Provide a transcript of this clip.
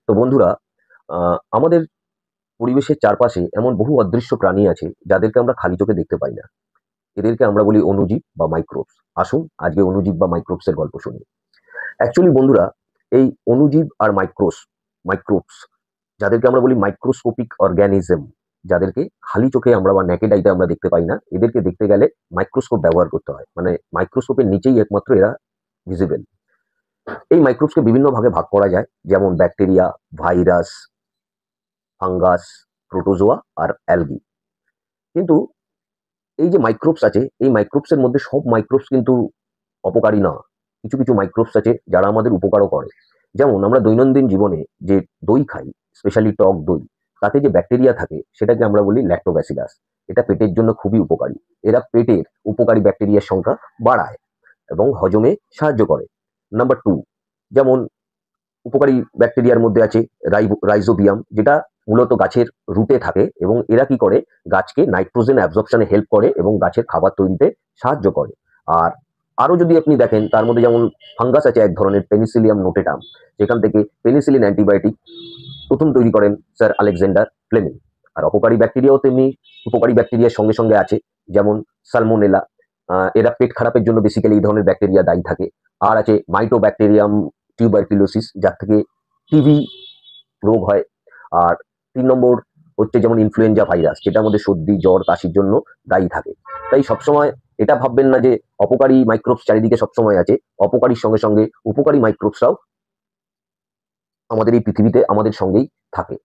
তো বন্ধুরা, আমাদের পরিবেশের চারপাশে এমন বহু অদৃশ্য প্রাণী আছে যাদেরকে আমরা খালি চোখে দেখতে পাই না। এদেরকে আমরা বলি অণুজীব বা মাইক্রোবস। আসুন আজকে অণুজীব বা মাইক্রোবস এর গল্প শুনি। অ্যাকচুয়ালি বন্ধুরা, এই অণুজীব আর মাইক্রোবস যাদেরকে আমরা বলি মাইক্রোস্কোপিক অর্গানিজম, যাদেরকে খালি চোখে আমরা বা নেকেড আইতে আমরা দেখতে পাই না, এদেরকে দেখতে গেলে মাইক্রোস্কোপ ব্যবহার করতে হয়। মানে মাইক্রোস্কোপের নিচেই একমাত্র এরা ভিজিবল। এই মাইক্রোবসকে বিভিন্ন ভাগে ভাগ করা যায়, যেমন ব্যাকটেরিয়া, ভাইরাস, ফাঙ্গাস, প্রোটোজোয়া আর অ্যালগি। কিন্তু এই যে মাইক্রোবস আছে, এই মাইক্রোবস এর মধ্যে সব মাইক্রোবস কিন্তু অপকারী না। কিছু কিছু মাইক্রোবস আছে যারা আমাদের উপকারও করে। যেমন আমরা দৈনন্দিন জীবনে যে দই খাই, স্পেশালি টক দই, তাতে যে ব্যাকটেরিয়া থাকে সেটাকে আমরা বলি ল্যাক্টোব্যাসিলাস। এটা পেটের জন্য খুবই উপকারী। এরা পেটের উপকারী ব্যাকটেরিয়ার সংখ্যা বাড়ায় এবং হজমে সাহায্য করে। নাম্বার 2, যেমন উপকারী ব্যাকটেরিয়ার মধ্যে আছে রাইজোবিয়াম, যেটা মূলত গাছের রুটে থাকে এবং এরা কি করে, গাছকে নাইট্রোজেন অ্যাবজর্পশনে হেল্প করে এবং গাছের খাবার তৈরিতে সাহায্য করে। আর আরো যদি আপনি দেখেন, তার মধ্যে যেমন ফাঙ্গাস আছে এক ধরনের, পেনিসিলিয়াম নোটেটাম, যেখান থেকে পেনিসিলিন অ্যান্টিবায়োটিক প্রথম তৈরি করেন স্যার আলেকজান্ডার ফ্লেমিং। আর অপকারী ব্যাকটেরিয়াও তেমনি উপকারী ব্যাকটেরিয়ার সঙ্গে সঙ্গে আছে, যেমন সালমোনেলা। এরা পেট খারাপের জন্য বেসিক্যালি এই ধরনের ব্যাকটেরিয়া দায়ী থাকে। আর আছে মাইটোব্যাকটেরিয়াম টিউবারকুলোসিস, যার থেকে টিবি রোগ হয়। আর 3 নম্বর হচ্ছে যেমন ইনফ্লুয়েঞ্জা ভাইরাস, যেটা আমাদের সর্দি, জ্বর, কাশির জন্য দায়ী থাকে। তাই সবসময় এটা ভাববেন না যে অপকারী মাইক্রোবস চারিদিকে সবসময় আছে। অপকারীর সঙ্গে সঙ্গে উপকারী মাইক্রোবসরাও আমাদের এই পৃথিবীতে আমাদের সঙ্গেই থাকে।